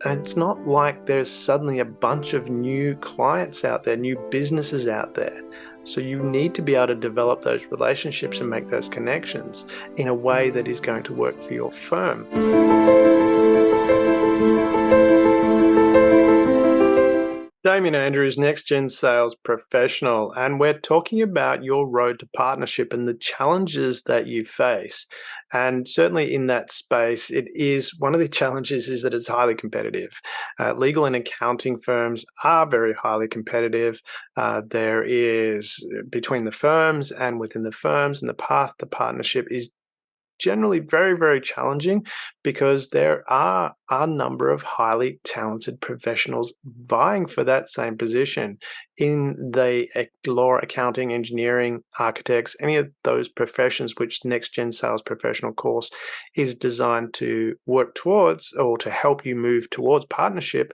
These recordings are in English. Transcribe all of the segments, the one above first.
And it's not like there's suddenly a bunch of new clients out there, new businesses out there. So you need to be able to develop those relationships and make those connections in a way that is going to work for your firm. Damien Andrews, Next Gen Sales Professional, and we're talking about your road to partnership and the challenges that you face. And certainly in that space, it is one of the challenges is that it's highly competitive. Legal and accounting firms are very highly competitive. There is between the firms and within the firms, and the path to partnership is generally very, very challenging because there are a number of highly talented professionals vying for that same position in the law, accounting, engineering, architects, any of those professions which the Next Gen Sales Professional course is designed to work towards or to help you move towards partnership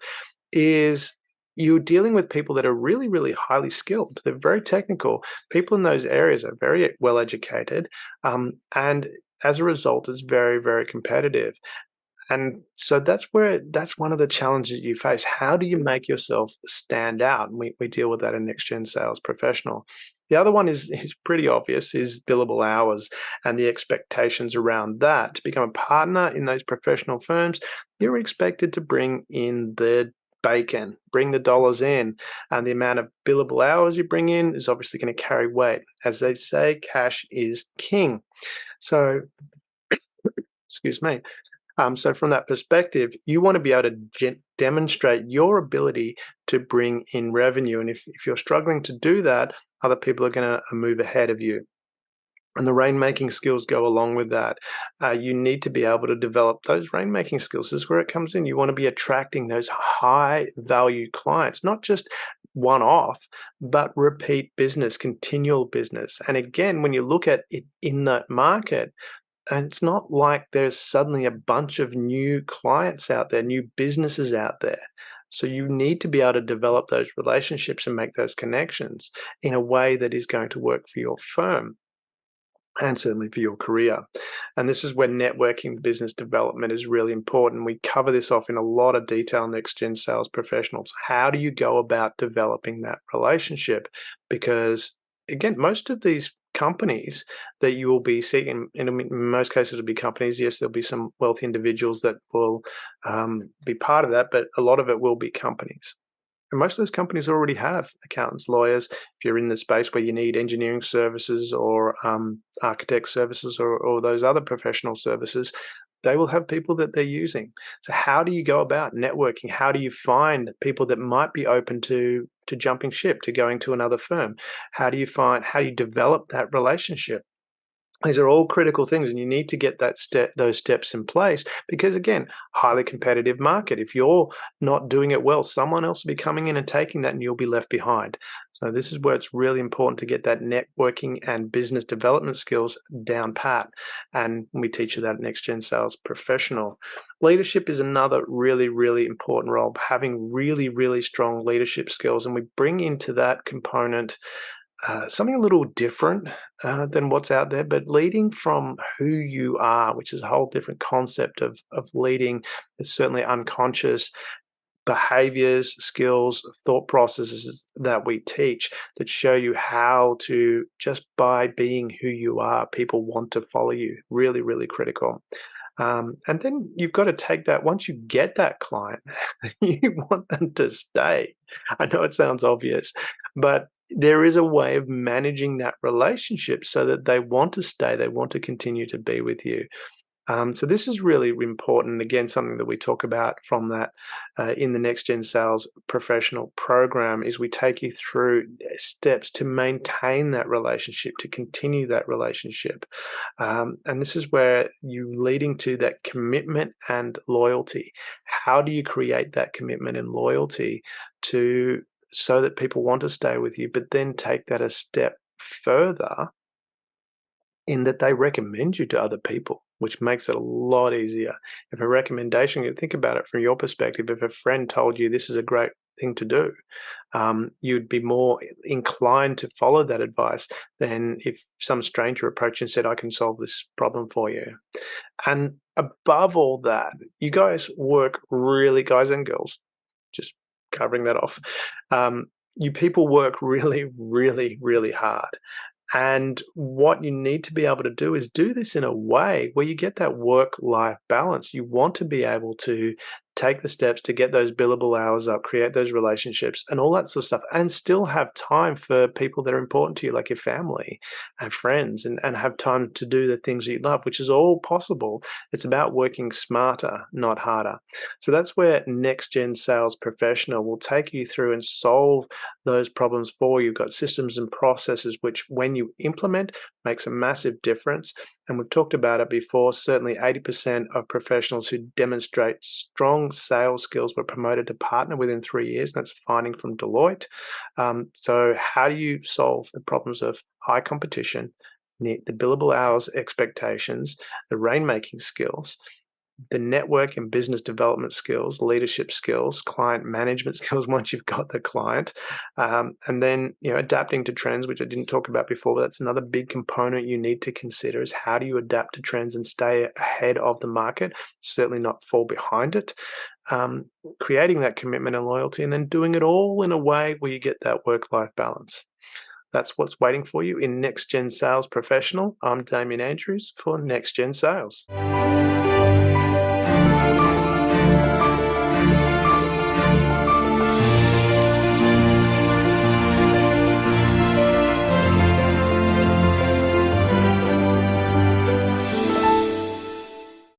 is you're dealing with people that are really, really highly skilled. They're very technical. People in those areas are very well educated, and as a result, it's very, very competitive. And so that's one of the challenges you face. How do you make yourself stand out? And we deal with that in Next Gen Sales Professional. The other one is pretty obvious, is billable hours and the expectations around that. To become a partner in those professional firms, you're expected to bring in the bacon, bring the dollars in, and the amount of billable hours you bring in is obviously going to carry weight. As they say, cash is king. So, excuse me. So from that perspective, you want to be able to demonstrate your ability to bring in revenue. And if you're struggling to do that, other people are going to move ahead of you. And the rainmaking skills go along with that. You need to be able to develop those rainmaking skills. This is where it comes in. You want to be attracting those high value clients, not just one off, but repeat business, continual business. And again, when you look at it in that market, and it's not like there's suddenly a bunch of new clients out there, new businesses out there. So you need to be able to develop those relationships and make those connections in a way that is going to work for your firm and certainly for your career. And this is where networking business development is really important. We cover this off in a lot of detail in Next Gen Sales Professionals. How do you go about developing that relationship? Because again, most of these companies that you will be seeing, in most cases it'll be companies, yes, there'll be some wealthy individuals that will be part of that, but a lot of it will be companies. And most of those companies already have accountants, lawyers. If you're in the space where you need engineering services or architect services or those other professional services, they will have people that they're using. So how do you go about networking? How do you find people that might be open to jumping ship, to going to another firm? How do you develop that relationship? These are all critical things, and you need to get those steps in place because, again, highly competitive market. If you're not doing it well, someone else will be coming in and taking that, and you'll be left behind. So this is where it's really important to get that networking and business development skills down pat, and we teach you that at Next Gen Sales Professional. Leadership is another really, really important role, having really, really strong leadership skills, and we bring into that component something a little different than what's out there, but leading from who you are, which is a whole different concept of leading. It's certainly unconscious behaviors, skills, thought processes that we teach that show you how to, just by being who you are, people want to follow you. Really, really critical. And then you've got to take that, once you get that client, you want them to stay. I know it sounds obvious, but there is a way of managing that relationship so that they want to stay, they want to continue to be with you. So this is really important. Again, something that we talk about from that in the Next Gen Sales Professional program is we take you through steps to maintain that relationship, to continue that relationship. And this is where you leading to that commitment and loyalty. How do you create that commitment and loyalty so that people want to stay with you, but then take that a step further in that they recommend you to other people, which makes it a lot easier. If a recommendation, you think about it from your perspective, if a friend told you this is a great thing to do. You'd be more inclined to follow that advice than if some stranger approached and said, I can solve this problem for you. And above all that, you guys work really, guys and girls, just covering that off. You people work really, really, really hard. And what you need to be able to do is do this in a way where you get that work-life balance. You want to be able to take the steps to get those billable hours up, create those relationships and all that sort of stuff, and still have time for people that are important to you, like your family and friends, and have time to do the things you love, which is all possible. It's about working smarter, not harder. So that's where Next Gen Sales Professional will take you through and solve those problems for you. You've got systems and processes which, when you implement, makes a massive difference. And we've talked about it before. Certainly 80% of professionals who demonstrate strong sales skills were promoted to partner within 3 years. That's a finding from Deloitte. So how do you solve the problems of high competition, the billable hours expectations, the rainmaking skills, the network and business development skills, leadership skills, client management skills once you've got the client, and then adapting to trends, which I didn't talk about before, but that's another big component you need to consider is how do you adapt to trends and stay ahead of the market, certainly not fall behind it. Creating that commitment and loyalty, and then doing it all in a way where you get that work-life balance. That's what's waiting for you in Next Gen Sales Professional. I'm Damien Andrews for Next Gen Sales.